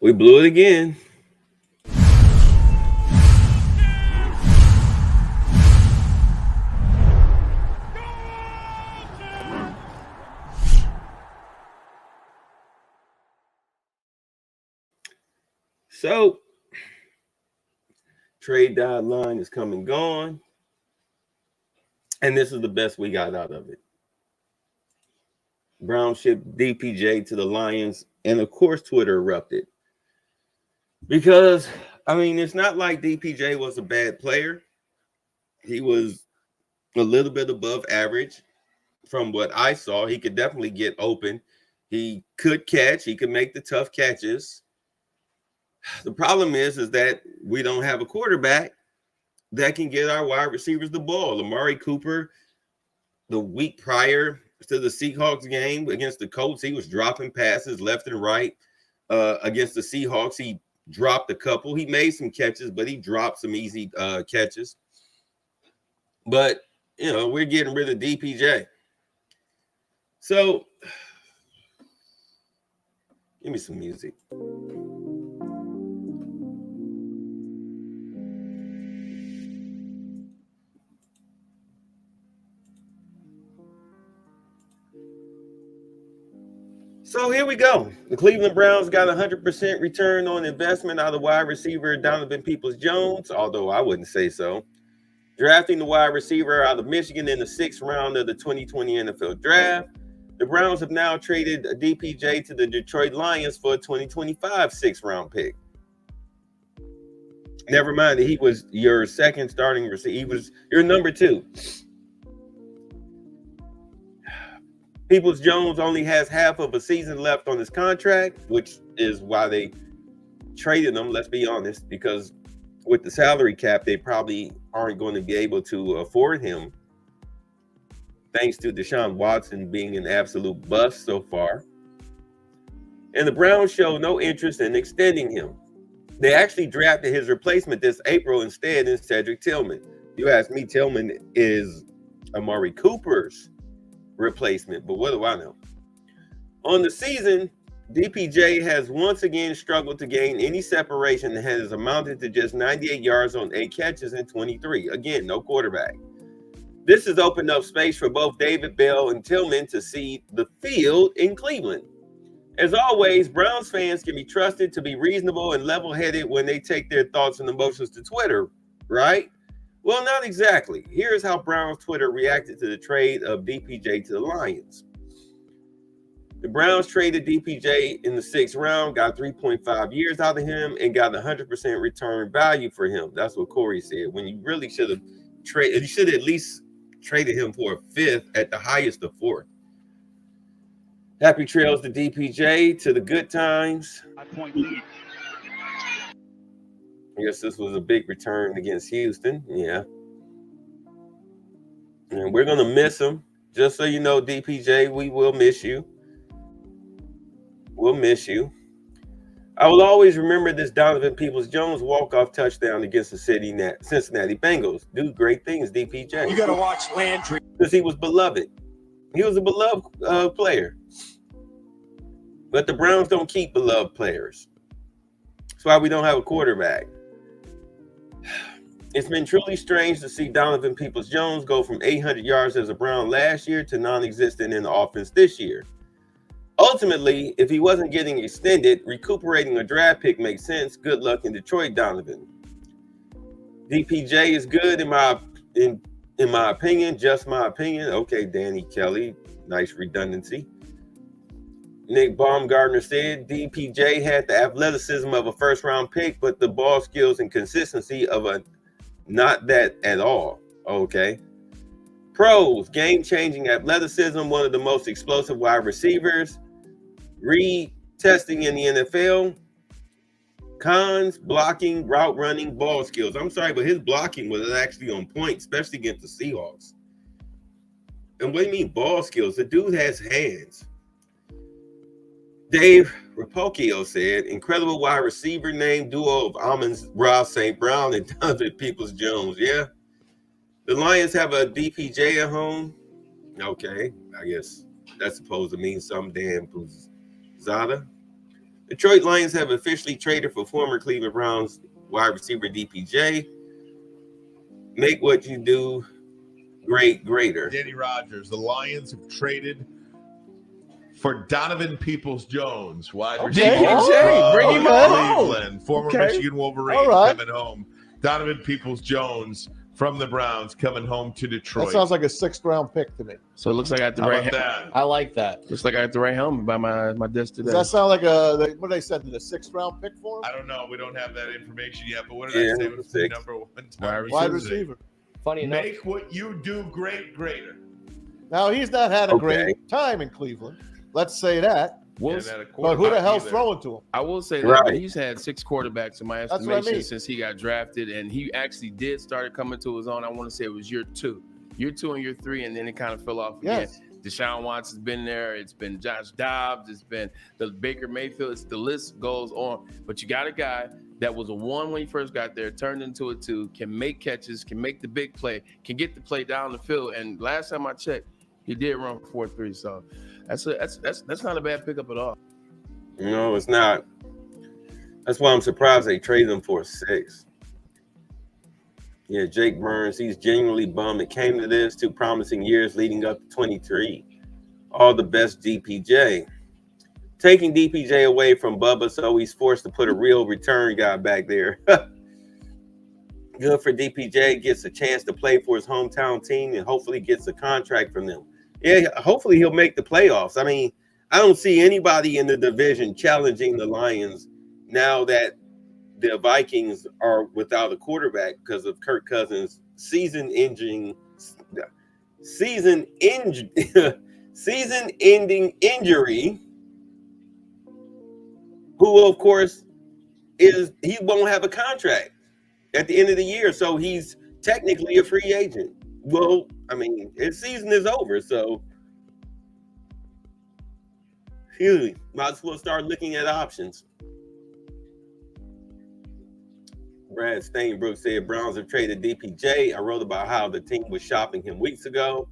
We blew it again. So, trade deadline is come and gone. And this is the best we got out of it. Brown shipped DPJ to the Lions. And of course, Twitter erupted. Because, I mean, it's not like DPJ was a bad player. He was a little bit above average from what I saw. He could definitely get open. He could catch. He could make the tough catches. The problem is that we don't have a quarterback that can get our wide receivers the ball. Amari Cooper, the week prior to the Seahawks game against the Colts, he was dropping passes left and right. Against the Seahawks, he dropped a couple. He made some catches, but he dropped some easy catches. But, you know, we're getting rid of DPJ. So, give me some music. So here we go. The Cleveland Browns got 100% return on investment out of wide receiver Donovan Peoples-Jones, although I wouldn't say so. Drafting the wide receiver out of Michigan in the 6th round of the 2020 NFL Draft. The Browns have now traded a DPJ to the Detroit Lions for a 2025 6th round pick. Never mind that he was your second starting receiver. He was your number 2. Peoples-Jones only has half of a season left on his contract, which is why they traded him, let's be honest, because with the salary cap, they probably aren't going to be able to afford him, thanks to Deshaun Watson being an absolute bust so far. And the Browns show no interest in extending him. They actually drafted his replacement this April instead in Cedric Tillman. You ask me, Tillman is Amari Cooper's replacement, but what do I know? On the season, DPJ has once again struggled to gain any separation and has amounted to just 98 yards on 8 catches in 23. Again, no quarterback. This has opened up space for both David Bell and Tillman to see the field in Cleveland. As always, Browns fans can be trusted to be reasonable and level-headed when they take their thoughts and emotions to Twitter, right? Well, not exactly. Here's how Browns Twitter reacted to the trade of DPJ to the Lions. The Browns traded DPJ in the 6th round, got 3.5 years out of him, and got 100% return value for him. That's what Corey said. When you really should have traded, you should have at least traded him for a 5th, at the highest a 4th. Happy trails to DPJ, to the good times. I guess this was a big return against Houston. Yeah. And we're going to miss him. Just so you know, DPJ, we will miss you. We'll miss you. I will always remember this Donovan Peoples-Jones walk-off touchdown against the Cincinnati Bengals. Do great things, DPJ. You got to watch Landry. Because he was beloved. He was a beloved player. But the Browns don't keep beloved players. That's why we don't have a quarterback. It's been truly strange to see Donovan Peoples-Jones go from 800 yards as a Brown last year to non-existent in the offense this year. Ultimately, if he wasn't getting extended, recuperating a draft pick makes sense. Good luck in Detroit, Donovan. DPJ is good in my opinion, just my opinion. Okay, Danny Kelly, nice redundancy. Nick Baumgartner said DPJ had the athleticism of a first-round pick, but the ball skills and consistency of a not that at all. Okay. Pros, game-changing athleticism, one of the most explosive wide receivers. Retesting in the NFL. Cons, blocking, route running, ball skills. I'm sorry, but his blocking was actually on point, especially against the Seahawks. And what do you mean ball skills? The dude has hands. Dave Rapocchio said, incredible wide receiver name duo of Amon-Ra St. Brown and Donovan Peoples-Jones. Yeah. The Lions have a DPJ at home. Okay. I guess that's supposed to mean some damn Zada. Detroit Lions have officially traded for former Cleveland Browns wide receiver DPJ. Make what you do great greater. Danny Rogers. The Lions have traded for Donovan Peoples-Jones, wide receiver DPJ, bring him home. Cleveland, former Michigan Wolverine coming home. Donovan Peoples-Jones from the Browns coming home to Detroit. That sounds like a 6th-round pick to me. So it looks like I got the right helmet. I like that. Looks like I got the right helmet by my desk today. Does that sound like what they said, the 6th-round pick for him? I don't know. We don't have that information yet, but what did I say was the number one wide receiver? Funny enough. Make what you do greater. Now, he's not had a great time in Cleveland. Let's say that. But who the hell's throwing to him? I will say that he's had 6 quarterbacks in my estimation since he got drafted, and he actually did start coming to his own. I want to say it was year 2 and year 3, and then it kind of fell off again. Deshaun Watson's been there. It's been Josh Dobbs. It's been the Baker Mayfield. The list goes on. But you got a guy that was a 1 when he first got there, turned into a 2, can make catches, can make the big play, can get the play down the field. And last time I checked, he did run 4.3. So that's not a bad pickup at all. No, it's not. That's why I'm surprised they traded him for a 6. Yeah, Jake Burns, he's genuinely bummed it came to this. 2 promising years leading up to 23. All the best, DPJ. Taking DPJ away from Bubba, so he's forced to put a real return guy back there. Good for DPJ, gets a chance to play for his hometown team and hopefully gets a contract from them. Yeah, hopefully he'll make the playoffs. I mean, I don't see anybody in the division challenging the Lions now that the Vikings are without a quarterback because of Kirk Cousins' season-ending injury. Who, of course, he won't have a contract at the end of the year, so he's technically a free agent. Well, I mean, his season is over, so might as well start looking at options. Brad Stainbrook said Browns have traded DPJ. I wrote about how the team was shopping him weeks ago.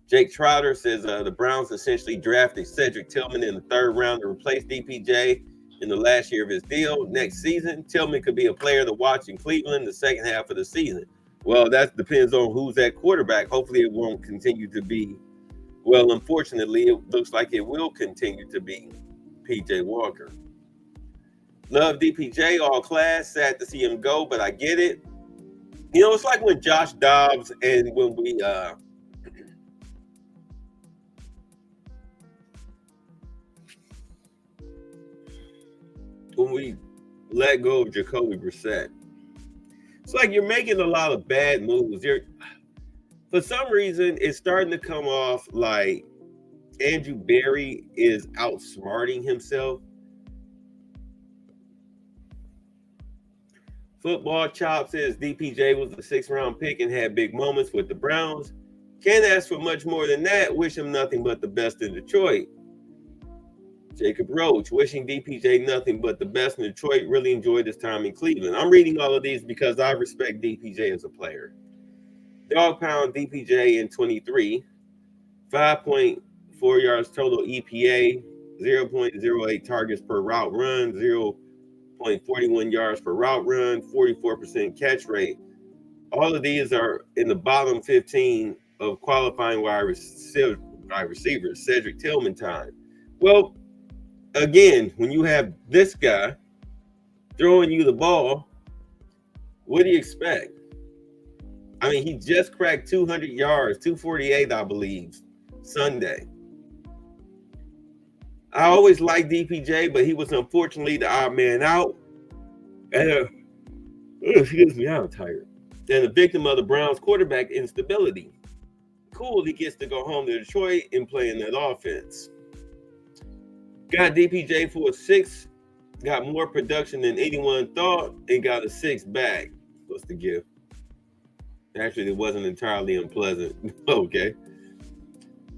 Jake Trotter says the Browns essentially drafted Cedric Tillman in the 3rd round to replace DPJ in the last year of his deal. Next season, Tillman could be a player to watch in Cleveland the second half of the season. Well, that depends on who's at quarterback. Hopefully it won't continue to be. Well, unfortunately, it looks like it will continue to be PJ Walker. Love DPJ, all class. Sad to see him go, but I get it. You know, it's like when Josh Dobbs and when we let go of Jacoby Brissett. It's like you're making a lot of bad moves. For some reason, it's starting to come off like Andrew Berry is outsmarting himself. Football Chop says DPJ was the 6th-round pick and had big moments with the Browns. Can't ask for much more than that. Wish him nothing but the best in Detroit. Jacob Roach, wishing DPJ nothing but the best in Detroit. Really enjoyed his time in Cleveland. I'm reading all of these because I respect DPJ as a player. Dog Pound DPJ in 23. 5.4 yards total EPA. 0.08 targets per route run. 0.41 yards per route run. 44% catch rate. All of these are in the bottom 15 of qualifying wide receivers. Cedric Tillman time. Well, again, when you have this guy throwing you the ball, what do you expect? I mean, he just cracked 200 yards, 248, I believe, Sunday. I always liked DPJ, but he was unfortunately the odd man out. And, excuse me, I'm tired. And the victim of the Browns quarterback instability. Cool, he gets to go home to Detroit and play in that offense. Got DPJ for a 6, got more production than anyone thought, and got a 6 back. What's the gift? Actually, it wasn't entirely unpleasant. Okay.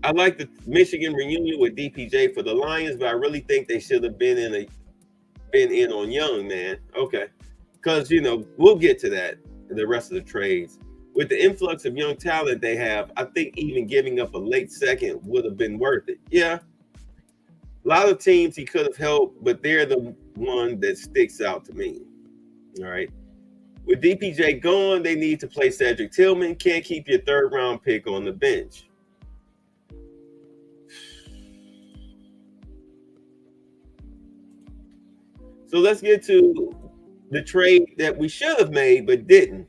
I like the Michigan reunion with DPJ for the Lions, but I really think they should have been in on Young, man. Okay. Because, we'll get to that, the rest of the trades. With the influx of young talent they have, I think even giving up a late second would have been worth it. Yeah. A lot of teams he could have helped, but they're the one that sticks out to me. All right. With DPJ gone, they need to play Cedric Tillman. Can't keep your third-round pick on the bench. So let's get to the trade that we should have made but didn't.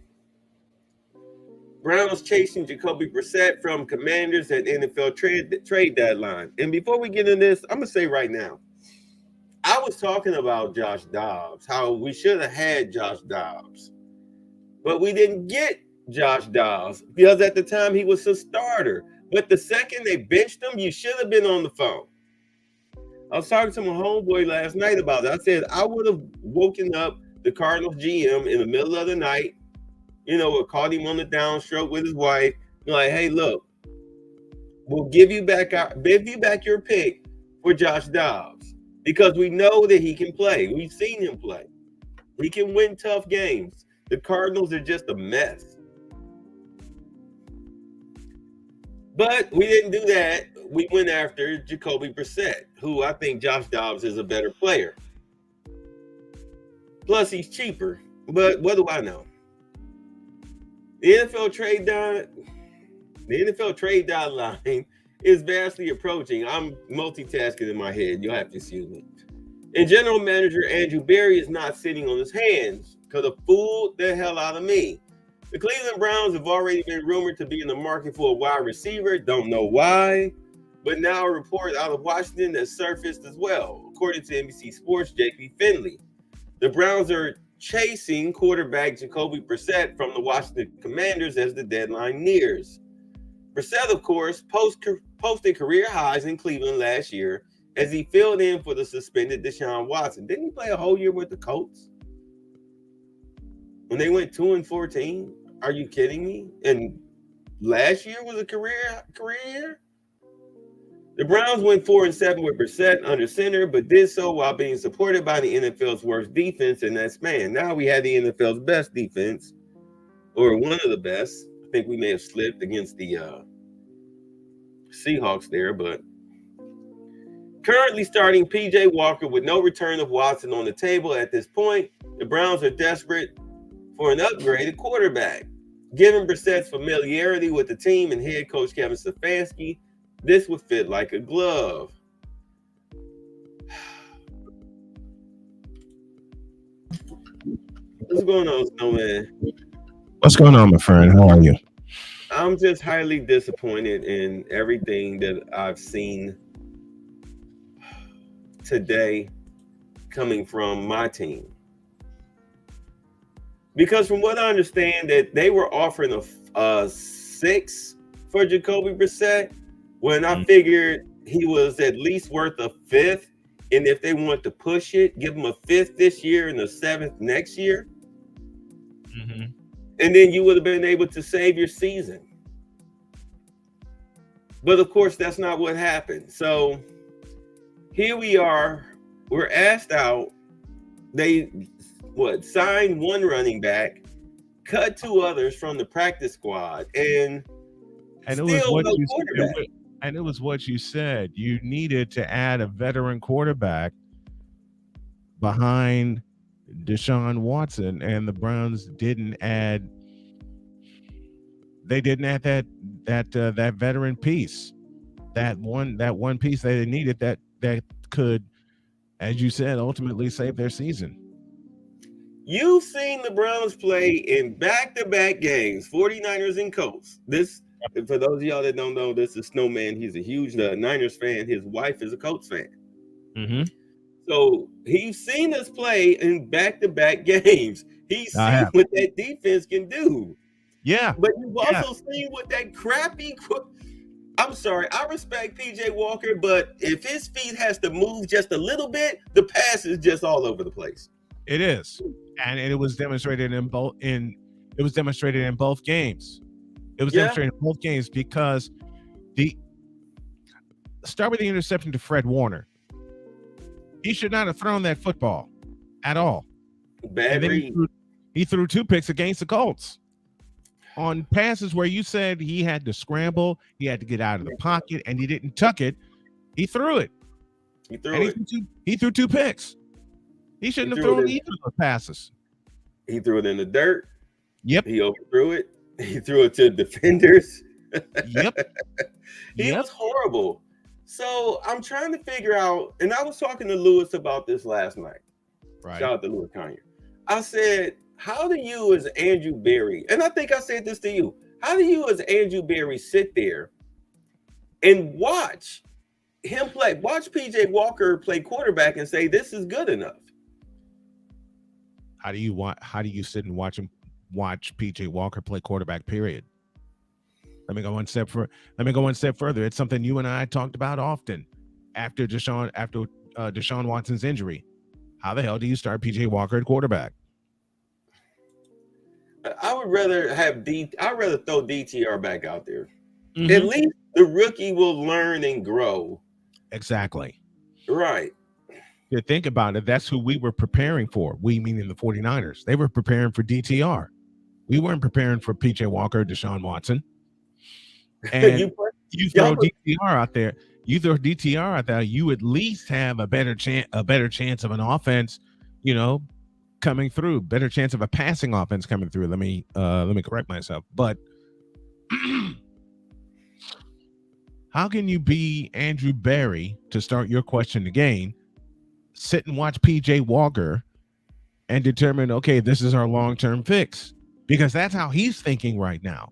Browns chasing Jacoby Brissett from Commanders at NFL trade deadline. And before we get into this, I'm going to say right now, I was talking about Josh Dobbs, how we should have had Josh Dobbs. But we didn't get Josh Dobbs because at the time he was a starter. But the second they benched him, you should have been on the phone. I was talking to my homeboy last night about it. I said I would have woken up the Cardinals GM in the middle of the night, caught him on the downstroke with his wife. Like, hey, look, we'll give you back your pick for Josh Dobbs because we know that he can play. We've seen him play. He can win tough games. The Cardinals are just a mess. But we didn't do that. We went after Jacoby Brissett, who I think Josh Dobbs is a better player. Plus, he's cheaper. But what do I know? The NFL trade deadline is vastly approaching. I'm multitasking in my head. You'll have to excuse me. And general manager Andrew Berry is not sitting on his hands because it fooled the hell out of me. The Cleveland Browns have already been rumored to be in the market for a wide receiver. Don't know why. But now a report out of Washington has surfaced as well, according to NBC Sports' J.P. Finley. The Browns are chasing quarterback Jacoby Brissett from the Washington Commanders as the deadline nears. Brissett, of course, posted career highs in Cleveland last year as he filled in for the suspended Deshaun Watson. Didn't he play a whole year with the Colts? When they went 2-14? Are you kidding me? And last year was a career year? The Browns went 4-7 with Brissett under center, but did so while being supported by the NFL's worst defense, and that's man. Now we had the NFL's best defense, or one of the best. I think we may have slipped against the Seahawks there, but currently starting PJ Walker with no return of Watson on the table at this point, the Browns are desperate for an upgraded quarterback. Given Brissett's familiarity with the team and head coach Kevin Stefanski, this would fit like a glove. What's going on, Snowman? What's going on, my friend? How are you? I'm just highly disappointed in everything that I've seen today coming from my team. Because from what I understand, that they were offering a 6 for Jacoby Brissett, when I figured he was at least worth a 5th. And if they want to push it, give him a 5th this year and a 7th next year. Mm-hmm. And then you would have been able to save your season. But of course, that's not what happened. So here we are. We're asked out. They signed one running back, cut 2 others from the practice squad, and it was what you said. You needed to add a veteran quarterback behind Deshaun Watson, and the Browns didn't add. They didn't add that veteran piece, that one piece they needed that could, as you said, ultimately save their season. You've seen the Browns play in back-to-back games, 49ers and Colts. This, for those of y'all that don't know, this is Snowman. He's a huge Niners fan. His wife is a Colts fan. Mm-hmm. So he's seen us play in back-to-back games. He's seen what that defense can do. Yeah. But you've also seen what that crappy – I'm sorry, I respect PJ Walker, but if his feet has to move just a little bit, the pass is just all over the place. It is. And it was demonstrated in both games. It was demonstrated in both games because start with the interception to Fred Warner. He should not have thrown that football at all. Bad read. He threw 2 picks against the Colts on passes where you said he had to scramble, he had to get out of the pocket, and he didn't tuck it. He threw it. He threw two picks. He shouldn't have thrown either of the passes. He threw it in the dirt. Yep. He overthrew it. He threw it to defenders. Yep. He was horrible. So I'm trying to figure out, and I was talking to Lewis about this last night. Right. Shout out to Lewis Conyer. I said, how do you as Andrew Berry, and I think I said this to you, how do you as Andrew Berry sit there and watch him play, watch PJ Walker play quarterback and say this is good enough? How do you sit and watch PJ Walker play quarterback, period? Let me go one step further. It's something you and I talked about often after Deshaun Watson's injury. How the hell do you start PJ Walker at quarterback? I would rather I'd rather throw DTR back out there. Mm-hmm. At least the rookie will learn and grow. Exactly. Right. You think about it, that's who we were preparing for. We meaning the 49ers. They were preparing for DTR. We weren't preparing for PJ Walker, Deshaun Watson. And you throw DTR out there. You at least have a better chance of an offense, coming through. Better chance of a passing offense coming through. Let me correct myself. But how can you be Andrew Berry, to start your question again, sit and watch PJ Walker and determine, okay, this is our long-term fix? Because that's how he's thinking right now.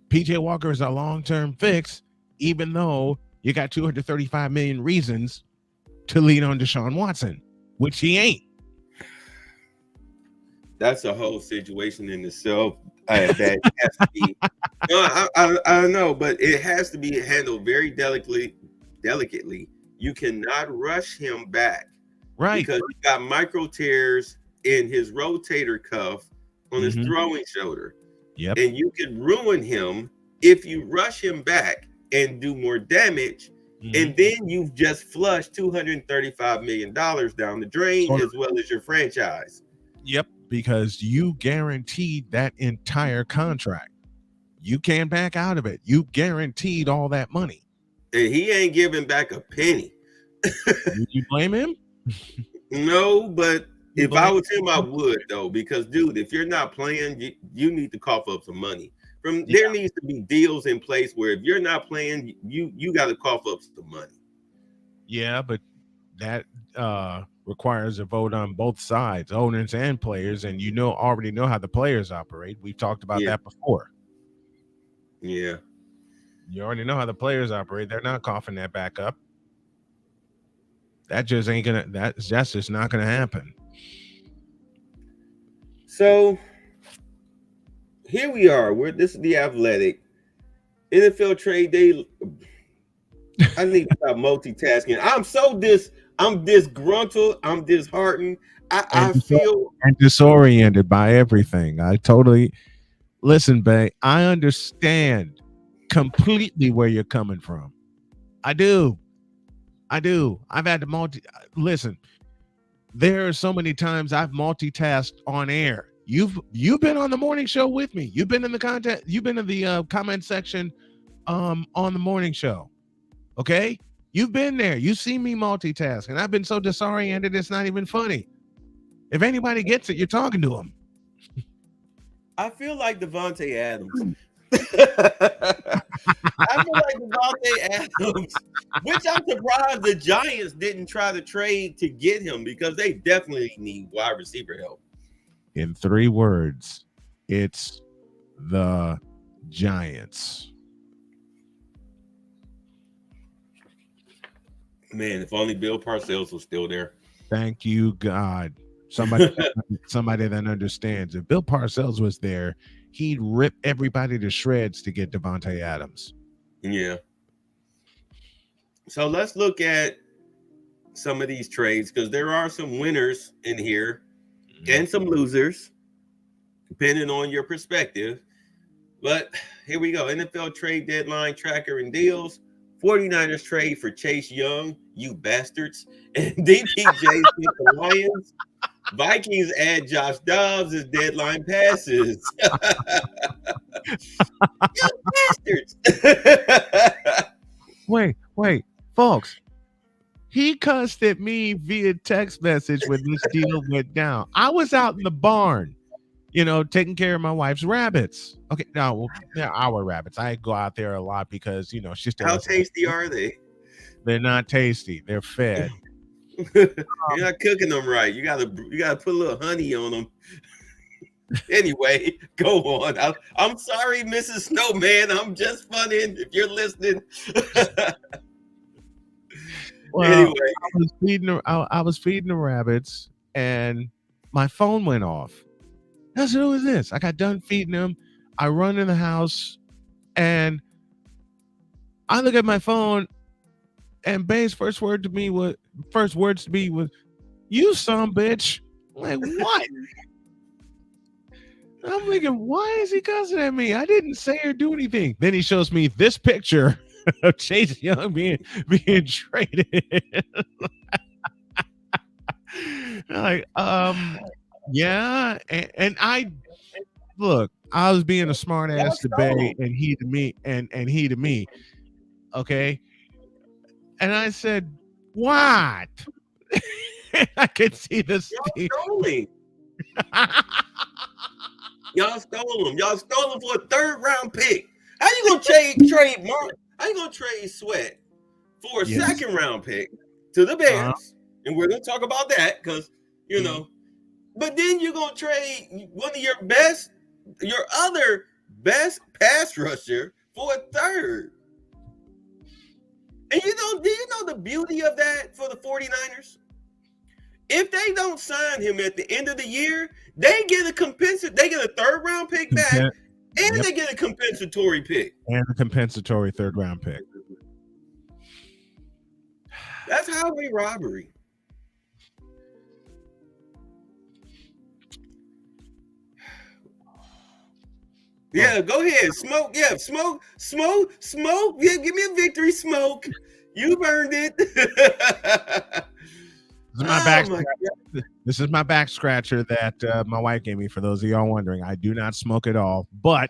PJ Walker is a long-term fix, even though you got 235 million reasons to lean on Deshaun Watson, which he ain't. That's a whole situation in itself. That has to be. I know, but it has to be handled very delicately. You cannot rush him back, right? Because he got micro tears in his rotator cuff on his throwing shoulder. Yep. And you could ruin him if you rush him back and do more damage. And then you've just flushed $235 million down the drain, as well as your franchise. Yep. Because you guaranteed that entire contract. You can't back out of it. You guaranteed all that money. And he ain't giving back a penny. Would you blame him? No, but if I was him, I would, though, because, dude, if you're not playing, you need to cough up some money. There needs to be deals in place where if you're not playing, you got to cough up some money. Yeah, but that requires a vote on both sides, owners and players, and already know how the players operate. We've talked about that before. Yeah. You already know how the players operate. They're not coughing that back up. That's just not gonna happen. So here we are. This is The Athletic. NFL trade day. I need to stop multitasking. I'm disgruntled. I'm disheartened. I feel disoriented by everything. I totally listen, babe. I understand completely where you're coming from. I do. I've had to listen. There are so many times I've multitasked on air. You've been on the morning show with me. You've been in the comment section on the morning show. Okay? You've been there. You see me multitask, and I've been so disoriented it's not even funny. If anybody gets it, you're talking to them. I feel like Davante Adams. I feel like Davante Adams, which I'm surprised the Giants didn't try to trade to get him, because they definitely need wide receiver help. In 3 words, it's the Giants. Man, if only Bill Parcells was still there. Thank you, God. Somebody that understands. If Bill Parcells was there, he'd rip everybody to shreds to get Davante Adams. Yeah. So let's look at some of these trades, because there are some winners in here and some losers, depending on your perspective. But here we go. NFL trade deadline tracker and deals. 49ers trade for Chase Young, you bastards. And DPJ with the Lions. Vikings add Josh Dobbs as deadline passes. You bastards. Wait, folks. He cussed at me via text message when this deal went down. I was out in the barn, taking care of my wife's rabbits. Okay, no, they're our rabbits. I go out there a lot because, she still. How tasty are they? They're not tasty. They're fed. You're not cooking them right. You gotta put a little honey on them. Anyway, go on. I'm sorry, Mrs. Snowman. I'm just funning if you're listening. Well, anyway, I was feeding the rabbits, and my phone went off. I said, "Who is this?" I got done feeding them. I run in the house, and I look at my phone, and Bay's first words to me was, "You son bitch." I'm like, what? I'm thinking, why is he cussing at me? I didn't say or do anything. Then he shows me this picture of Chase Young being traded. Like, yeah, and I was being a smart ass to Bay, and he to me, and he to me. Okay. And I said, what? I could see this. Y'all stole him. Y'all stole him for a 3rd round pick. How you gonna trade Mark? How you gonna trade Sweat for a 2nd round pick to the Bears? And we're gonna talk about that because But then you're gonna trade one of your other best pass rusher for a 3rd. And do you know the beauty of that for the 49ers? If they don't sign him at the end of the year, they get a 3rd round pick back, and they get a compensatory pick. And a compensatory 3rd round pick. That's highway robbery. Yeah, go ahead. Smoke. Yeah, smoke. Yeah, give me a victory, Smoke. You've earned it. This is my back scratcher that my wife gave me. For those of y'all wondering, I do not smoke at all. But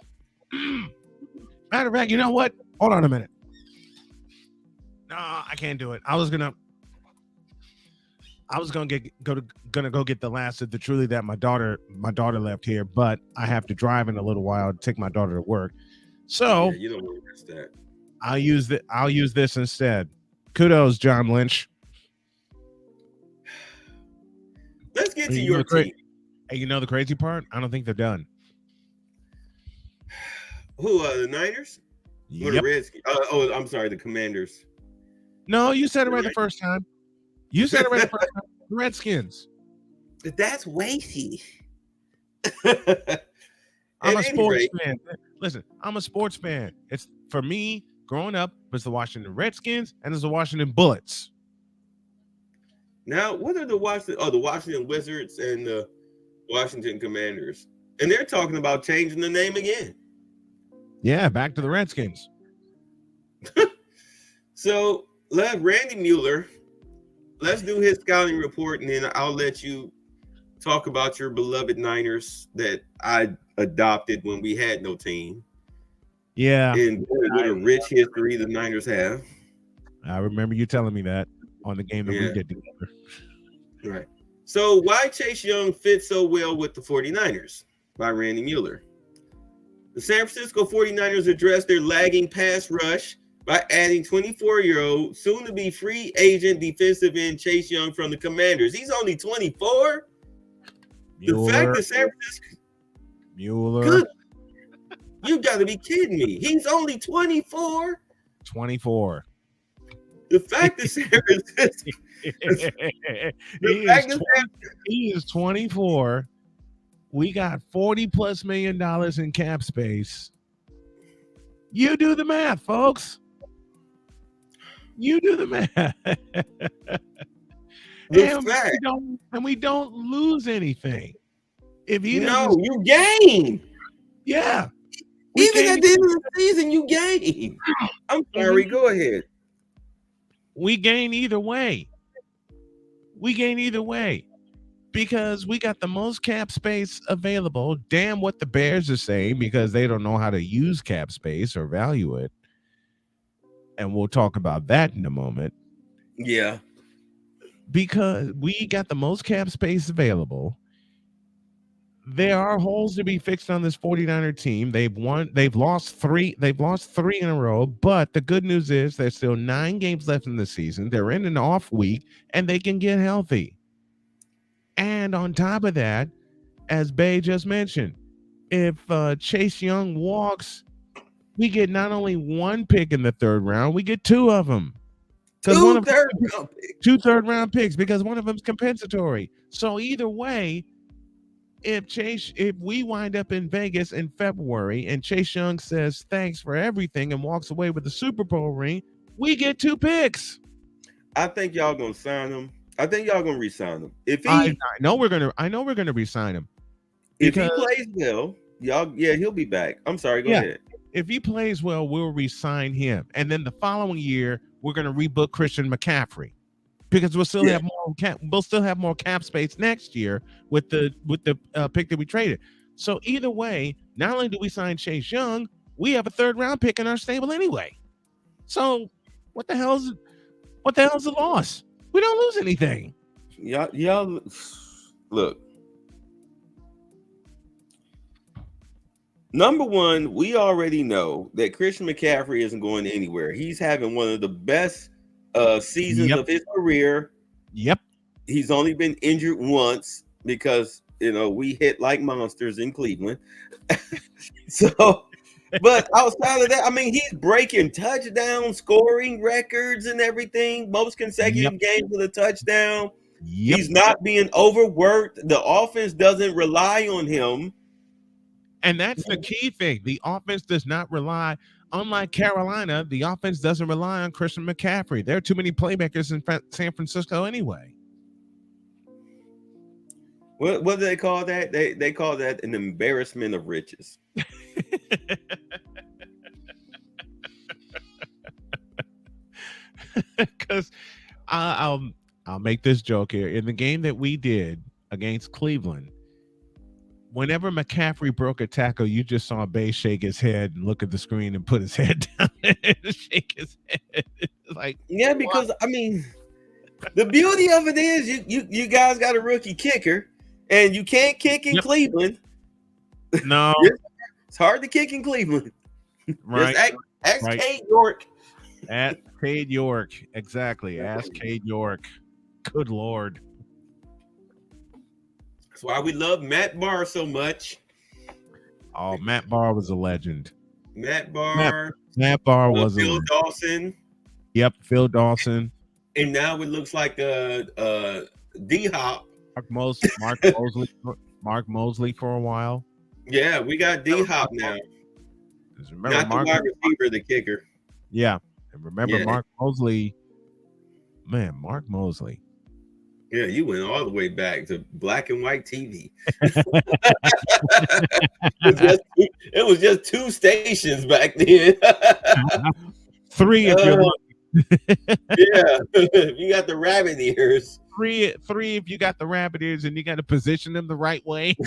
matter of fact, you know what? Hold on a minute. No, I can't do it. I was gonna go get the last of the Truly that my daughter left here, but I have to drive in a little while to take my daughter to work. So you don't want to risk that. I'll use this instead. Kudos, John Lynch. Let's get to your team. Hey, you know the crazy part? I don't think they're done. Who are the Niners? Or the Redskins? I'm sorry, the Commanders. No, you said it right the first time. You said it right the first time. The Redskins. That's weighty. I'm a sports fan. Listen, I'm a sports fan. It's for me, growing up, it was the Washington Redskins and it's the Washington Bullets. Now, what are the Washington Wizards and the Washington Commanders? And they're talking about changing the name again. Yeah, back to the Redskins. So, Randy Mueller, let's do his scouting report, and then I'll let you talk about your beloved Niners that I adopted when we had no team. Yeah. And what a rich history the Niners have. I remember you telling me that on the game that we did together. Right. So, why Chase Young fits so well with the 49ers? By Randy Mueller. The San Francisco 49ers addressed their lagging pass rush by adding 24-year-old, soon-to-be free agent defensive end Chase Young from the Commanders. He's only 24. Mueller. The fact that San Francisco... Mueller. Good. You got to be kidding me. He's only 24. 24. The fact that San Francisco... he is 24. We got $40+ million in cap space. You do the math, folks. You do the math. and we don't lose anything. If you you gain. Yeah. Even at the end of the season, you gain. I'm sorry. Go ahead. We gain either way. Because we got the most cap space available. Damn what the Bears are saying, because they don't know how to use cap space or value it. And we'll talk about that in a moment. Yeah. because we got the most cap space available. There are holes to be fixed on this 49er team. They've lost three in a row, but the good news is there's still 9 games left in the season. They're in an off week and they can get healthy. And on top of that, as Bay just mentioned, if Chase Young walks, we get not only 1 pick in the 3rd round, we get 2 of them. 2 third round picks because one of them's compensatory. So either way, if we wind up in Vegas in February and Chase Young says thanks for everything and walks away with the Super Bowl ring, we get 2 picks. I think y'all gonna sign him. I think y'all gonna re-sign him. I know we're gonna re-sign him. If he plays well, he'll be back. I'm sorry, go ahead. If he plays well, we'll re-sign him, and then the following year we're gonna rebook Christian McCaffrey. Because we'll still have more cap space next year with the pick that we traded. So either way, not only do we sign Chase Young, we have a 3rd round pick in our stable anyway. So what the hell's the loss? We don't lose anything. Y'all look. Number one, we already know that Christian McCaffrey isn't going anywhere. He's having one of the best seasons of his career. Yep. He's only been injured once because we hit like monsters in Cleveland. So, but outside of that, I mean, he's breaking touchdown scoring records and everything. Most consecutive games with a touchdown. Yep. He's not being overworked. The offense doesn't rely on him. And that's the key thing. The offense does not rely. Unlike Carolina, the offense doesn't rely on Christian McCaffrey. There are too many playmakers in San Francisco anyway. What do they call that? They call that an embarrassment of riches. Because I'll make this joke here. In the game that we did against Cleveland, whenever McCaffrey broke a tackle, you just saw Bay shake his head and look at the screen and put his head down and shake his head. Because I mean, the beauty of it is you guys got a rookie kicker, and you can't kick in Cleveland. No, it's hard to kick in Cleveland. Right. Ask Cade York. At Cade York, exactly. Ask Cade York. Good Lord. That's why we love Matt Barr so much. Oh, Matt Barr was a legend. Matt Barr was Phil Dawson. Yep, Phil Dawson. And now it looks like D-Hop. Mark Mosley for a while. Yeah, we got D-Hop now. Not the wide receiver, the kicker. Yeah. And remember Mark Mosley. Man, Mark Mosley. Yeah, you went all the way back to black and white TV. It was just 2 stations back then. 3 if you're you got the rabbit ears. 3 if you got the rabbit ears and you got to position them the right way.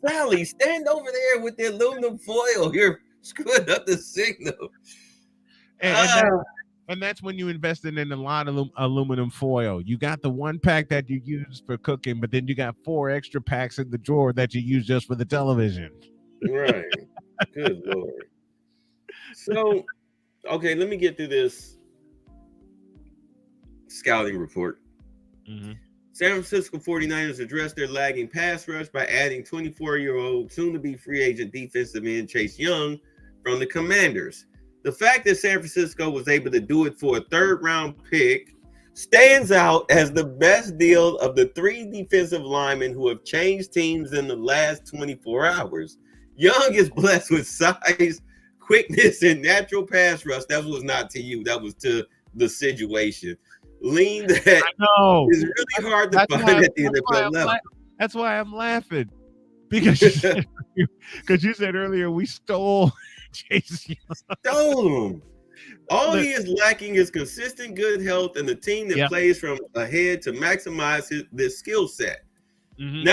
Sally, stand over there with the aluminum foil. You're screwing up the signal. And that's when you invested in a lot of aluminum foil. You got the 1 pack that you use for cooking, but then you got 4 extra packs in the drawer that you use just for the television. Right. Good Lord. So, okay, let me get through this scouting report. Mm-hmm. San Francisco 49ers addressed their lagging pass rush by adding 24-year-old, soon-to-be free agent defensive end Chase Young from the Commanders. The fact that San Francisco was able to do it for a 3rd round pick stands out as the best deal of the 3 defensive linemen who have changed teams in the last 24 hours. Young is blessed with size, quickness, and natural pass rush. That was not to you. That was to the situation. Lean that is really hard to find at the NFL level. That's why I'm laughing. Because you said earlier we stole Chase Young. Stole him. All he is lacking is consistent good health and a team that plays from ahead to maximize this skill set. Mm-hmm.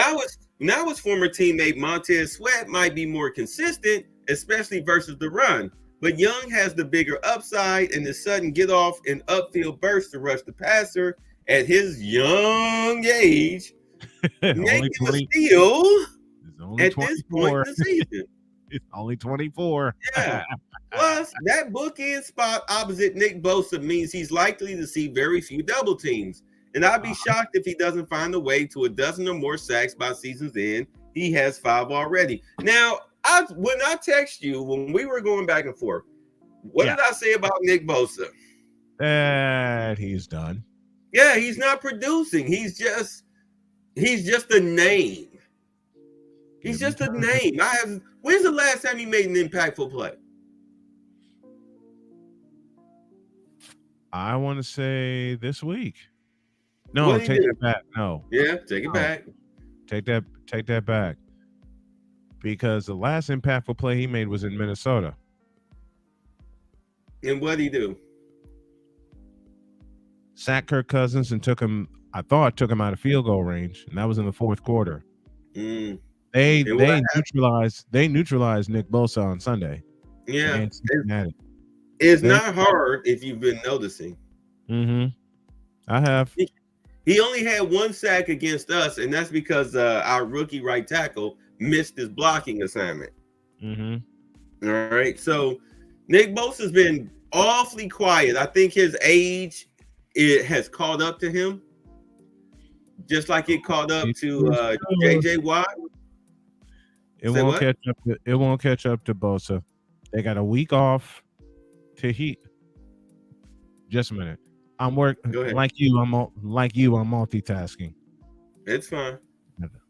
Now his former teammate Montez Sweat might be more consistent, especially versus the run. But Young has the bigger upside and the sudden get off and upfield burst to rush the passer at his young age, making a steal at 24. This point in the season. It's only 24. Yeah. Plus, that bookend spot opposite Nick Bosa means he's likely to see very few double teams. And I'd be shocked if he doesn't find a way to a dozen or more sacks by season's end. He has 5 already. Now, when I text you, when we were going back and forth, what did I say about Nick Bosa? That he's done. Yeah, he's not producing. He's just a name. He's just a name. When's the last time he made an impactful play? I want to say this week. No, take it back. No. Yeah, take it back. Take that back. Because the last impactful play he made was in Minnesota. And what'd he do? Sacked Kirk Cousins and took him out of field goal range, and that was in the fourth quarter. They neutralized Nick Bosa on Sunday. Yeah. It's not hard if you've been noticing. Mm-hmm. I have. He only had 1 sack against us, and that's because our rookie right tackle missed his blocking assignment. Mm-hmm. All right. So Nick Bosa's been awfully quiet. I think his age has caught up to him, just like it caught up to J.J. Watt. It won't catch up to Bosa. They got a week off to heat. Just a minute. I'm working like you. I'm multitasking. It's fine.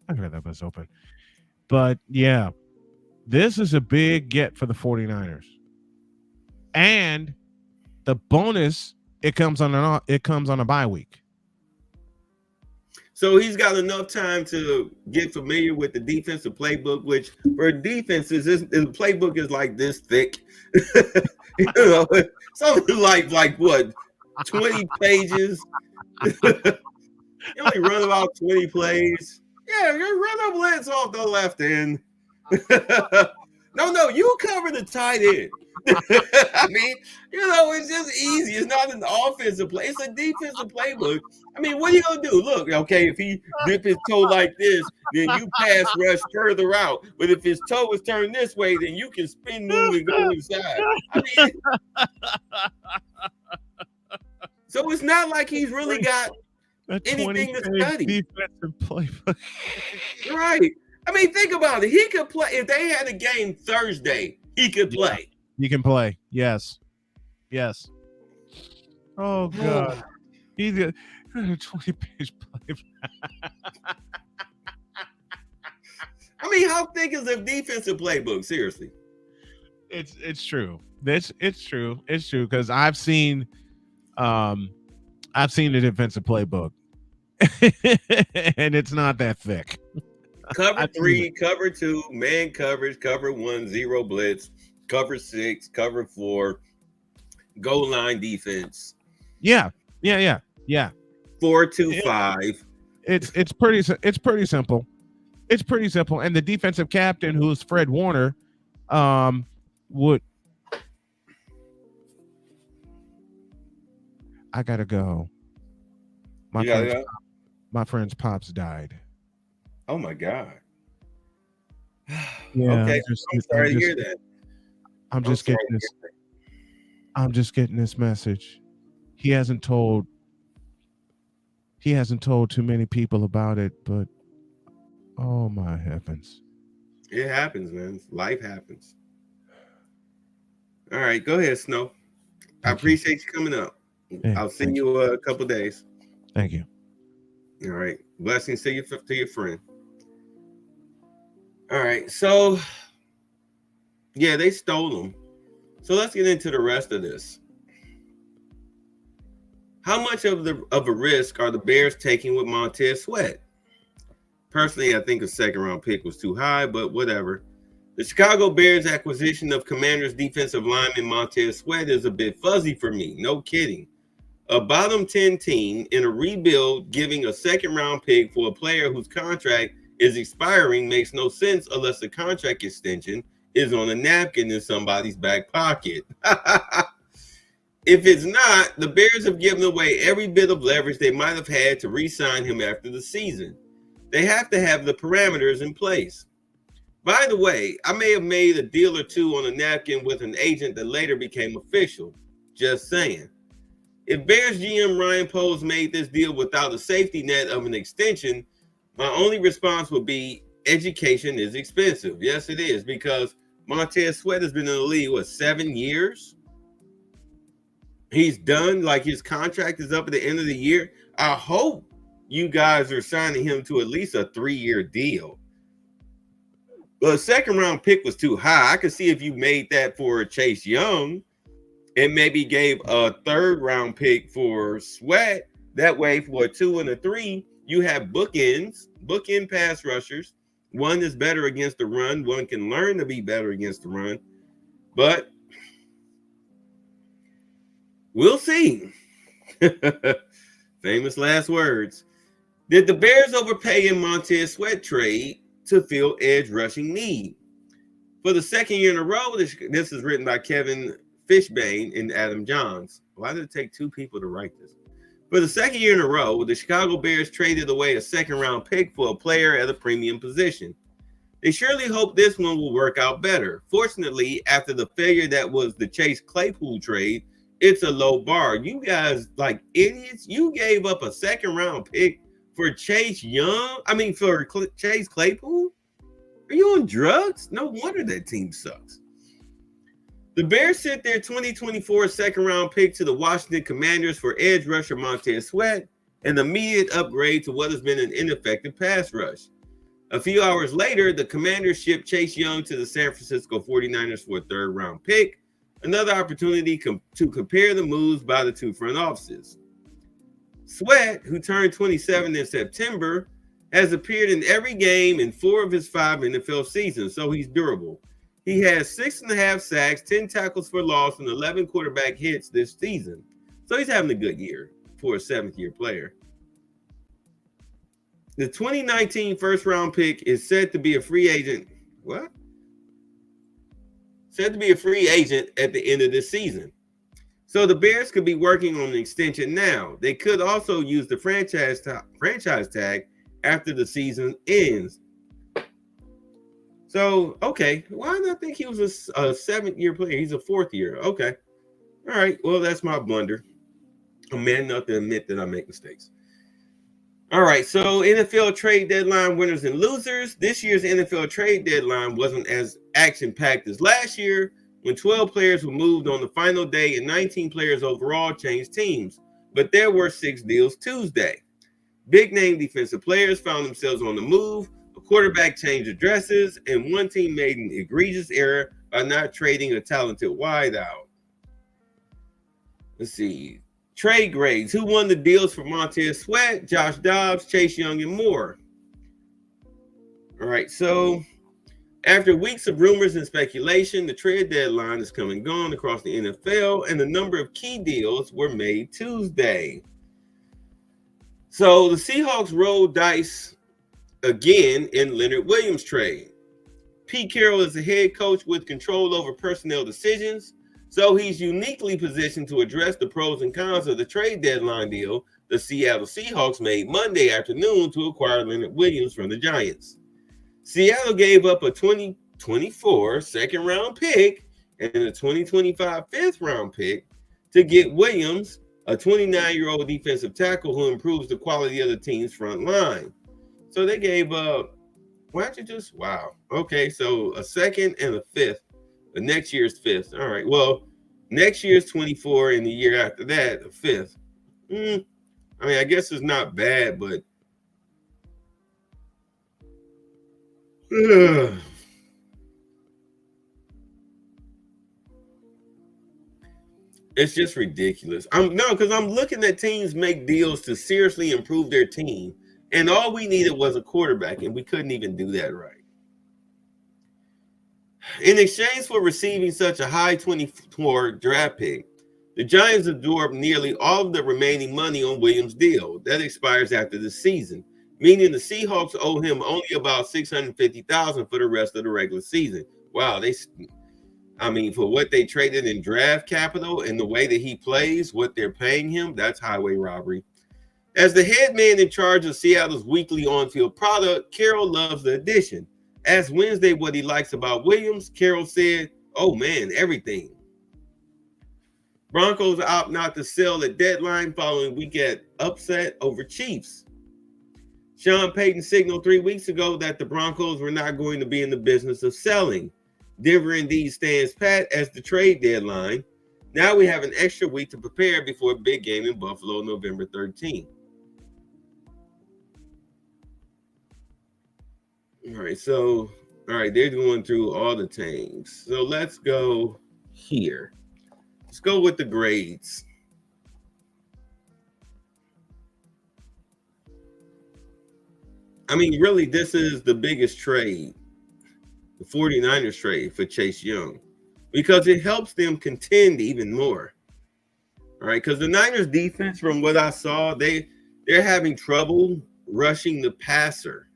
I forgot that was open. But yeah, this is a big get for the 49ers. And the bonus, it comes on a bye week. So he's got enough time to get familiar with the defensive playbook, which for defenses, the playbook is like this thick. Something like what, 20 pages? You only run about 20 plays. Yeah, you run a blitz off the left end. No, you cover the tight end. I mean, it's just easy. It's not an offensive play. It's a defensive playbook. I mean, what are you going to do? Look, okay, if he dip his toe like this, then you pass rush further out. But if his toe is turned this way, then you can spin move and go inside. I mean, so it's not like he's really got anything to study. Defensive playbook. Right. I mean, think about it. He could play. If they had a game Thursday, he could play. He can play. Yes. Oh, God. He's got a 20-page play. I mean, how thick is the defensive playbook? Seriously. It's true. It's true because I've seen the defensive playbook. And it's not that thick. Cover 3, cover 2, man coverage, cover 1, 0 blitz, cover 6, cover 4, goal line defense. Yeah. 4-2-5. It's pretty simple. It's pretty simple. And the defensive captain, who's Fred Warner, would. I gotta go. My friend's pops died. Oh my God. Yeah. Okay. I'm sorry to hear that. I'm just getting this message. He hasn't told too many people about it, but oh my heavens. It happens, man. Life happens. All right, go ahead, Snow. I appreciate you coming up. I'll see you a couple days. Thank you. All right. Blessings to your friend. All right. So, yeah, they stole him. So let's get into the rest of this. How much of a risk are the Bears taking with Montez Sweat? Personally, I think a second-round pick was too high, but whatever. The Chicago Bears acquisition of Commanders defensive lineman Montez Sweat is a bit fuzzy for me. No kidding. A bottom 10 team in a rebuild giving a second-round pick for a player whose contract is expiring makes no sense unless the contract extension is on a napkin in somebody's back pocket. If it's not, the Bears have given away every bit of leverage they might have had to re-sign him after the season. They have to have the parameters in place. By the way, I may have made a deal or two on a napkin with an agent that later became official. Just saying. If Bears GM Ryan Poles made this deal without a safety net of an extension, my only response would be education is expensive. Yes, it is, because Montez Sweat has been in the league, 7 years? He's done, like his contract is up at the end of the year. I hope you guys are signing him to at least a 3-year deal. But a second-round pick was too high. I could see if you made that for Chase Young and maybe gave a third-round pick for Sweat. That way, for a 2 and a 3, you have bookend pass rushers. One is better against the run. One can learn to be better against the run. But we'll see. Famous last words. Did the Bears overpay in Montez Sweat trade to fill edge rushing need? For the second year in a row, this is written by Kevin Fishbane and Adam Johns. Why did it take 2 people to write this? For the second year in a row, the Chicago Bears traded away a second-round pick for a player at a premium position. They surely hope this one will work out better. Fortunately, after the failure that was the Chase Claypool trade, it's a low bar. You guys, like idiots, you gave up a second-round pick for Chase Claypool? Are you on drugs? No wonder that team sucks. The Bears sent their 2024 second-round pick to the Washington Commanders for edge rusher Montez Sweat, an immediate upgrade to what has been an ineffective pass rush. A few hours later, the Commanders shipped Chase Young to the San Francisco 49ers for a third-round pick, another opportunity to compare the moves by the 2 front offices. Sweat, who turned 27 in September, has appeared in every game in 4 of his 5 NFL seasons, so he's durable. He has 6.5 sacks, 10 tackles for loss, and 11 quarterback hits this season. So he's having a good year for a 7th-year player. The 2019 first-round pick is set to be a free agent. What? Set to be a free agent at the end of this season. So the Bears could be working on an extension now. They could also use the franchise tag after the season ends. So, okay, why did I think he was a 7th-year player? He's a 4th year. Okay. All right, well, that's my blunder. I'm man enough to admit that I make mistakes. All right, so NFL trade deadline winners and losers. This year's NFL trade deadline wasn't as action-packed as last year, when 12 players were moved on the final day and 19 players overall changed teams. But there were 6 deals Tuesday. Big-name defensive players found themselves on the move. A quarterback changed addresses, and one team made an egregious error by not trading a talented wideout. Let's see. Trade grades. Who won the deals for Montez Sweat, Josh Dobbs, Chase Young, and more? All right, so after weeks of rumors and speculation, the trade deadline is come and gone across the NFL, and a number of key deals were made Tuesday. So the Seahawks rolled dice again in Leonard Williams trade. Pete Carroll is the head coach with control over personnel decisions, so he's uniquely positioned to address the pros and cons of the trade deadline deal the Seattle Seahawks made Monday afternoon to acquire Leonard Williams from the Giants. Seattle gave up a 2024 second-round pick and a 2025 fifth-round pick to get Williams, a 29-year-old defensive tackle who improves the quality of the team's front line. So they gave up, wow. Okay, so a second and a fifth, but next year's fifth. All right, well, next year's 24 and the year after that, a fifth. I mean, I guess it's not bad, but it's just ridiculous. Because I'm looking at teams make deals to seriously improve their team, and all we needed was a quarterback, and we couldn't even do that right. In exchange for receiving such a high 24 draft pick, the Giants absorbed nearly all of the remaining money on Williams' deal. That expires after the season, meaning the Seahawks owe him only about $650,000 for the rest of the regular season. Wow, I mean, for what they traded in draft capital and the way that he plays, what they're paying him, that's highway robbery. As the head man in charge of Seattle's weekly on-field product, Carroll loves the addition. Asked Wednesday what he likes about Williams, Carroll said, "Oh man, everything." Broncos opt not to sell at deadline following weekend upset over Chiefs. Sean Payton signaled 3 weeks ago that the Broncos were not going to be in the business of selling. Denver indeed stands pat as the trade deadline. Now we have an extra week to prepare before a big game in Buffalo, November 13th. All right, they're going through all the teams. So let's go here. Let's go with the grades. I mean, really, this is the biggest trade, the 49ers trade for Chase Young, because it helps them contend even more. All right, because the Niners defense, from what I saw, they're having trouble rushing the passer.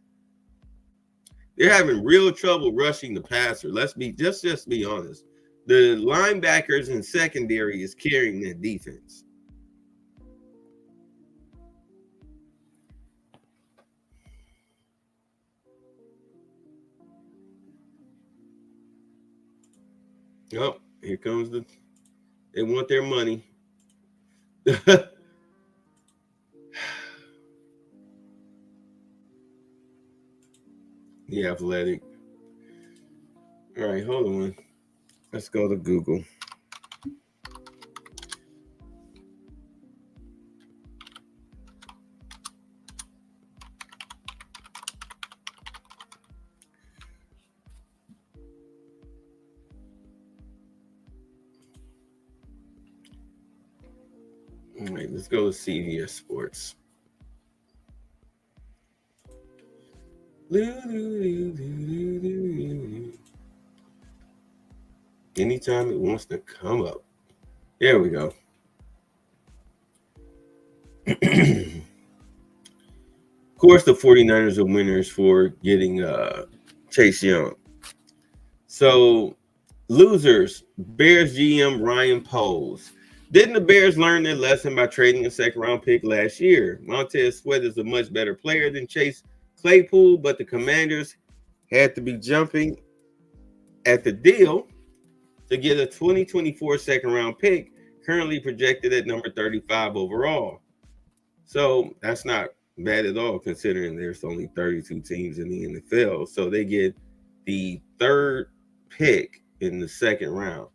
They're having real trouble rushing the passer. Let's be just be honest. The linebackers and secondary is carrying that defense. Oh, here comes they want their money. The Athletic. All right, hold on. Let's go to Google. All right, let's go to CBS Sports. Anytime it wants to come up. There we go. Of course, the 49ers are winners for getting Chase Young. So, losers, Bears GM Ryan Poles. Didn't the Bears learn their lesson by trading a second-round pick last year? Montez Sweat is a much better player than Chase Claypool, but the Commanders had to be jumping at the deal to get a 2024 second-round pick, currently projected at number 35 overall. So that's not bad at all, considering there's only 32 teams in the NFL. So they get the third pick in the second round.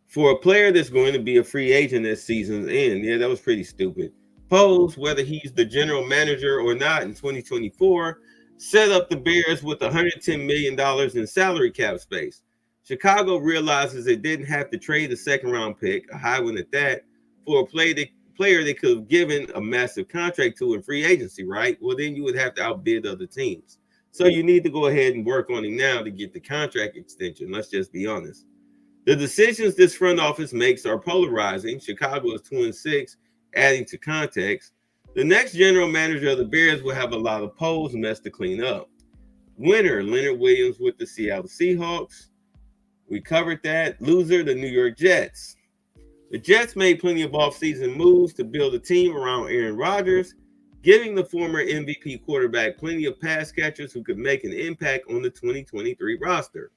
For a player that's going to be a free agent at season's end, yeah, that was pretty stupid. Poles, whether he's the general manager or not in 2024, set up the Bears with $110 million in salary cap space. Chicago realizes it didn't have to trade a second-round pick, a high one at that, for a player they could have given a massive contract to in free agency, right? Well, then you would have to outbid other teams. So you need to go ahead and work on him now to get the contract extension. Let's just be honest. The decisions this front office makes are polarizing. Chicago is 2-6, adding to context. The next general manager of the Bears will have a lot of Poles mess to clean up. Winner, Leonard Williams with the Seattle Seahawks. We covered that. Loser, the New York Jets. The Jets made plenty of offseason moves to build a team around Aaron Rodgers, giving the former MVP quarterback plenty of pass catchers who could make an impact on the 2023 roster.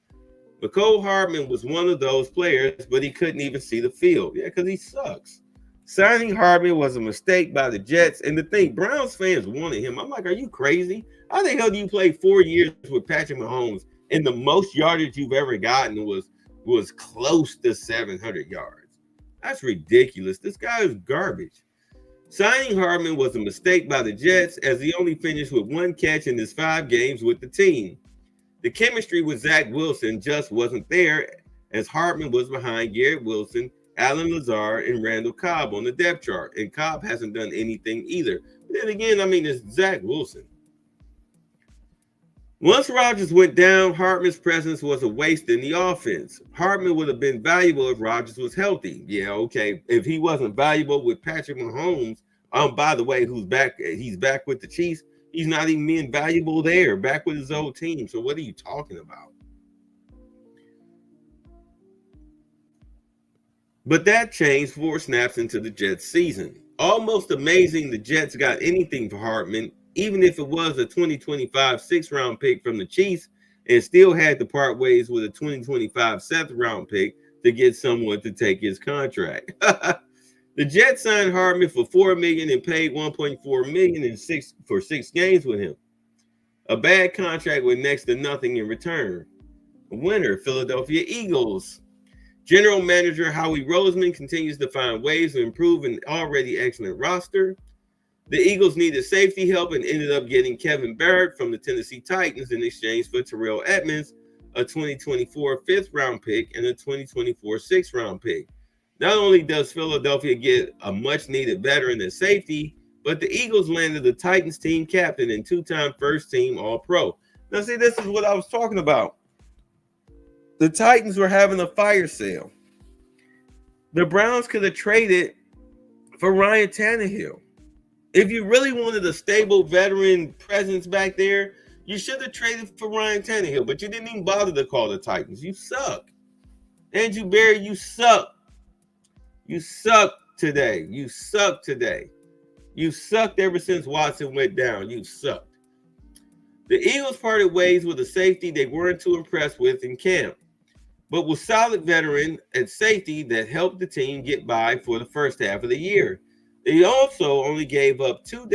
Mecole Hardman was one of those players, but he couldn't even see the field. Yeah, because he sucks. Signing Hardman was a mistake by the Jets. And the thing, Browns fans wanted him. I'm like, are you crazy? How the hell do you play 4 years with Patrick Mahomes and the most yardage you've ever gotten was close to 700 yards? That's ridiculous. This guy is garbage. Signing Hardman was a mistake by the Jets, as he only finished with one catch in his 5 games with the team. The chemistry with Zach Wilson just wasn't there, as Hardman was behind Garrett Wilson, Allen Lazard, and Randall Cobb on the depth chart, and Cobb hasn't done anything either. But then again, I mean, it's Zach Wilson. Once Rodgers went down, Hardman's presence was a waste in the offense. Hardman would have been valuable if Rodgers was healthy. Yeah, okay. If he wasn't valuable with Patrick Mahomes, by the way, who's back? He's back with the Chiefs. He's not even being valuable there, back with his old team. So what are you talking about? But that changed 4 snaps into the Jets season. Almost amazing the Jets got anything for Hardman, even if it was a 2025 6th-round pick from the Chiefs, and still had to part ways with a 2025 7th-round pick to get someone to take his contract. The Jets signed Hardman for $4 million and paid $1.4 million for 6 games with him. A bad contract with next to nothing in return. Winner, Philadelphia Eagles. General Manager Howie Roseman continues to find ways to improve an already excellent roster. The Eagles needed safety help and ended up getting Kevin Barrett from the Tennessee Titans in exchange for Terrell Edmonds, a 2024 5th-round pick, and a 2024 6th-round pick. Not only does Philadelphia get a much-needed veteran at safety, but the Eagles landed the Titans team captain and 2-time first-team All-Pro. Now, see, this is what I was talking about. The Titans were having a fire sale. The Browns could have traded for Ryan Tannehill. If you really wanted a stable veteran presence back there, you should have traded for Ryan Tannehill, but you didn't even bother to call the Titans. You suck. Andrew Berry, you suck. You suck today. You suck today. You sucked ever since Watson went down. You sucked. The Eagles parted ways with a safety they weren't too impressed with in camp, but was solid veteran at safety that helped the team get by for the first half of the year. They also only gave up I'm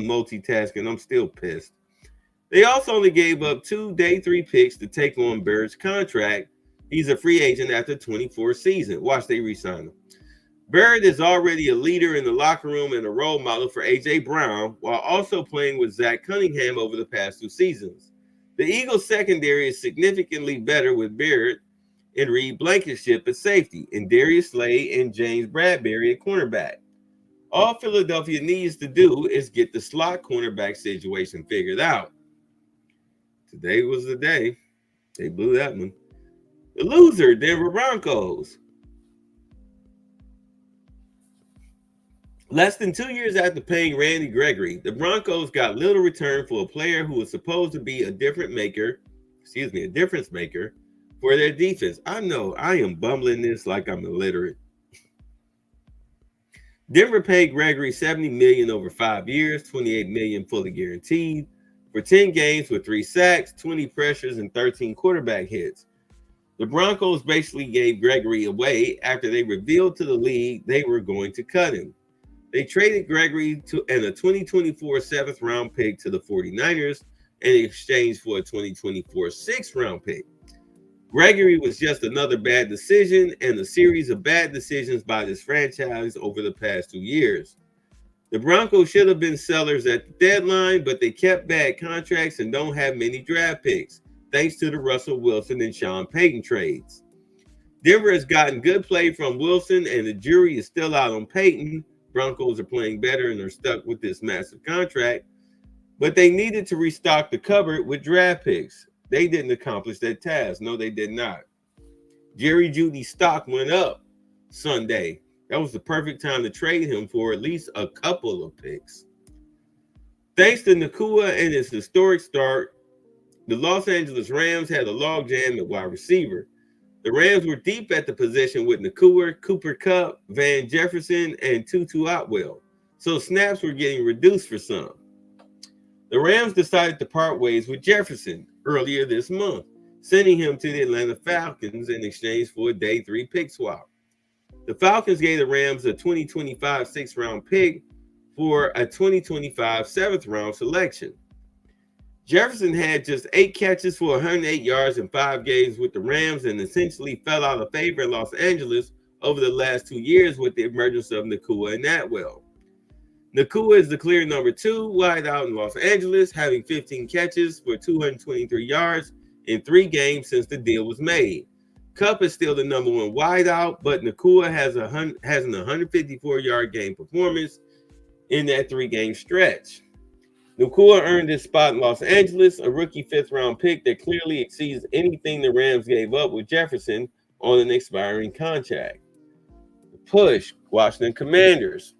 multitasking. I'm still pissed. They also only gave up 2 day 3 picks to take on Barrett's contract. He's a free agent after 24 season. Watch, they re-sign him. Barrett is already a leader in the locker room and a role model for A.J. Brown, while also playing with Zach Cunningham over the past 2 seasons. The Eagles secondary is significantly better with Barrett and Reed Blankenship at safety, and Darius Slay and James Bradbury at cornerback. All Philadelphia needs to do is get the slot cornerback situation figured out. Today was the day. They blew that one. The loser, Denver Broncos. Less than 2 years after paying Randy Gregory, the Broncos got little return for a player who was supposed to be a difference maker for their defense. I know I am bumbling this like I'm illiterate. Denver paid Gregory $70 million over 5 years, $28 million fully guaranteed, for 10 games with 3 sacks, 20 pressures, and 13 quarterback hits. The Broncos basically gave Gregory away after they revealed to the league they were going to cut him. They traded Gregory and a 2024 7th-round pick to the 49ers in exchange for a 2024 6th-round pick. Gregory was just another bad decision and a series of bad decisions by this franchise over the past 2 years. The Broncos should have been sellers at the deadline, but they kept bad contracts and don't have many draft picks, thanks to the Russell Wilson and Sean Payton trades. Denver has gotten good play from Wilson, and the jury is still out on Payton. Broncos are playing better and are stuck with this massive contract, but they needed to restock the cupboard with draft picks. They didn't accomplish that task. No, they did not. Jerry Jeudy's stock went up Sunday. That was the perfect time to trade him for at least a couple of picks. Thanks to Nacua and his historic start, the Los Angeles Rams had a logjam at wide receiver. The Rams were deep at the position with Nacua, Cooper Kupp, Van Jefferson, and Tutu Atwell, so snaps were getting reduced for some. The Rams decided to part ways with Jefferson earlier this month, sending him to the Atlanta Falcons in exchange for a day 3 pick swap. The Falcons gave the Rams a 2025 6th-round pick for a 2025 7th-round selection. Jefferson had just 8 catches for 108 yards in 5 games with the Rams and essentially fell out of favor in Los Angeles over the last 2 years with the emergence of Nacua and Atwell. Nacua is the clear number 2 wideout in Los Angeles, having 15 catches for 223 yards in 3 games since the deal was made. Kupp is still the number 1 wideout, but Nacua has an 154-yard game performance in that 3-game stretch. Nacua earned his spot in Los Angeles, a rookie 5th-round pick that clearly exceeds anything the Rams gave up with Jefferson on an expiring contract. Push, Washington Commanders.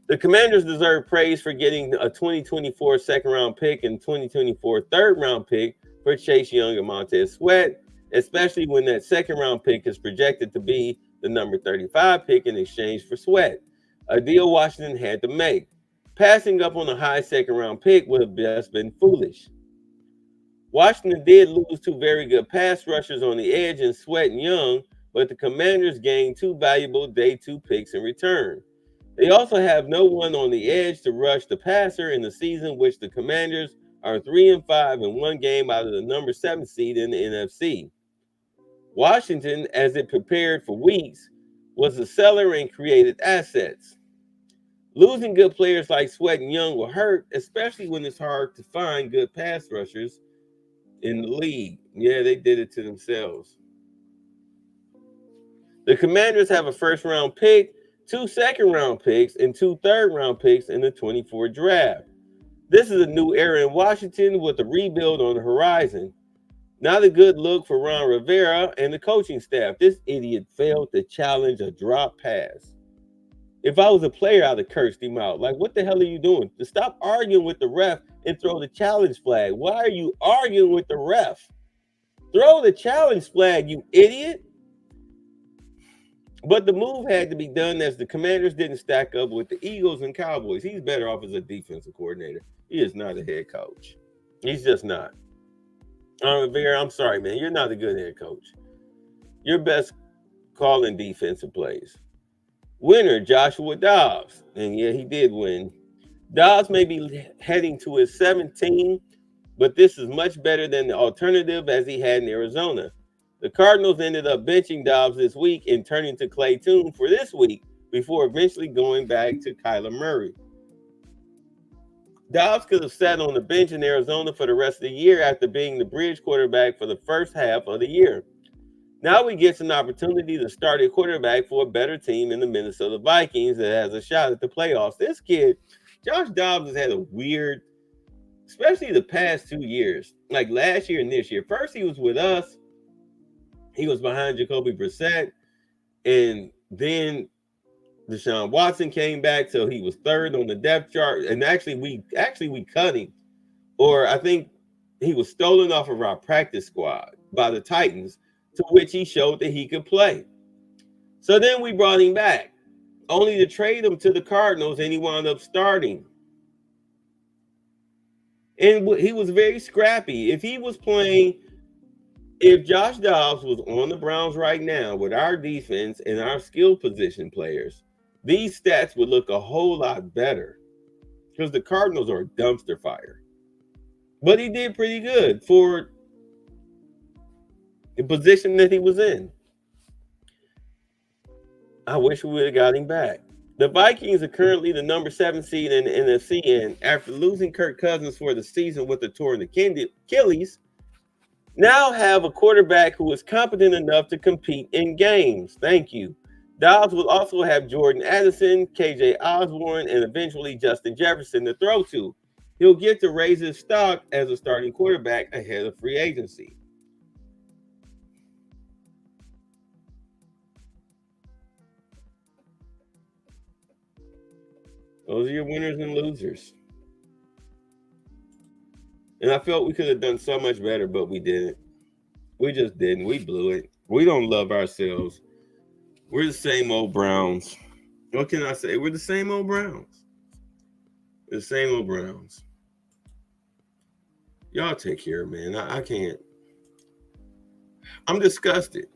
The Commanders deserve praise for getting a 2024 2nd-round pick and 2024 3rd-round pick for Chase Young and Montez Sweat, especially when that second-round pick is projected to be the number 35 pick in exchange for Sweat, a deal Washington had to make. Passing up on a high second-round pick would have just been foolish. Washington did lose 2 very good pass rushers on the edge in Sweat and Young, but the Commanders gained 2 valuable day 2 picks in return. They also have no one on the edge to rush the passer in the season, which the Commanders are 3-5 in 1 game out of the number 7 seed in the NFC. Washington, as it prepared for weeks, was a seller and created assets. Losing good players like Sweat and Young will hurt, especially when it's hard to find good pass rushers in the league. Yeah, they did it to themselves. The Commanders have a first-round pick, 2 second-round picks, and 2 third-round picks in the 24 draft. This is a new era in Washington with a rebuild on the horizon. Not a good look for Ron Rivera and the coaching staff. This idiot failed to challenge a drop pass. If I was a player, I'd have cursed him out. Like, what the hell are you doing? To stop arguing with the ref and throw the challenge flag. Why are you arguing with the ref? Throw the challenge flag, you idiot. But the move had to be done as the Commanders didn't stack up with the Eagles and Cowboys. He's better off as a defensive coordinator. He is not a head coach. He's just not. Rivera, I'm sorry, man. You're not a good head coach. You're best calling defensive plays. Winner, Joshua Dobbs. And yeah, he did win. Dobbs may be heading to his 17th, but this is much better than the alternative as he had in Arizona. The Cardinals ended up benching Dobbs this week and turning to Clay Toon for this week before eventually going back to Kyler Murray. Dobbs could have sat on the bench in Arizona for the rest of the year after being the bridge quarterback for the first half of the year. Now he gets an opportunity to start a quarterback for a better team in the Minnesota Vikings that has a shot at the playoffs. This kid, Josh Dobbs, has had a weird, especially the past 2 years, like last year and this year. First, he was with us. He was behind Jacoby Brissett, and then Deshaun Watson came back, so he was 3rd on the depth chart. And actually we cut him, or I think he was stolen off of our practice squad by the Titans, to which he showed that he could play. So then we brought him back, only to trade him to the Cardinals, and he wound up starting. And he was very scrappy. If Josh Dobbs was on the Browns right now with our defense and our skill position players, these stats would look a whole lot better because the Cardinals are a dumpster fire. But he did pretty good for the position that he was in. I wish we would have got him back. The Vikings are currently the number 7 seed in the NFC, and after losing Kirk Cousins for the season with a torn Achilles, now have a quarterback who is competent enough to compete in games. Thank you. Dobbs will also have Jordan Addison, KJ Osborne, and eventually Justin Jefferson to throw to. He'll get to raise his stock as a starting quarterback ahead of free agency. Those are your winners and losers. And I felt we could have done so much better, but we didn't. We just didn't. We blew it. We don't love ourselves. We're the same old Browns. What can I say? We're the same old Browns. We're the same old Browns. Y'all take care, man. I can't. I'm disgusted.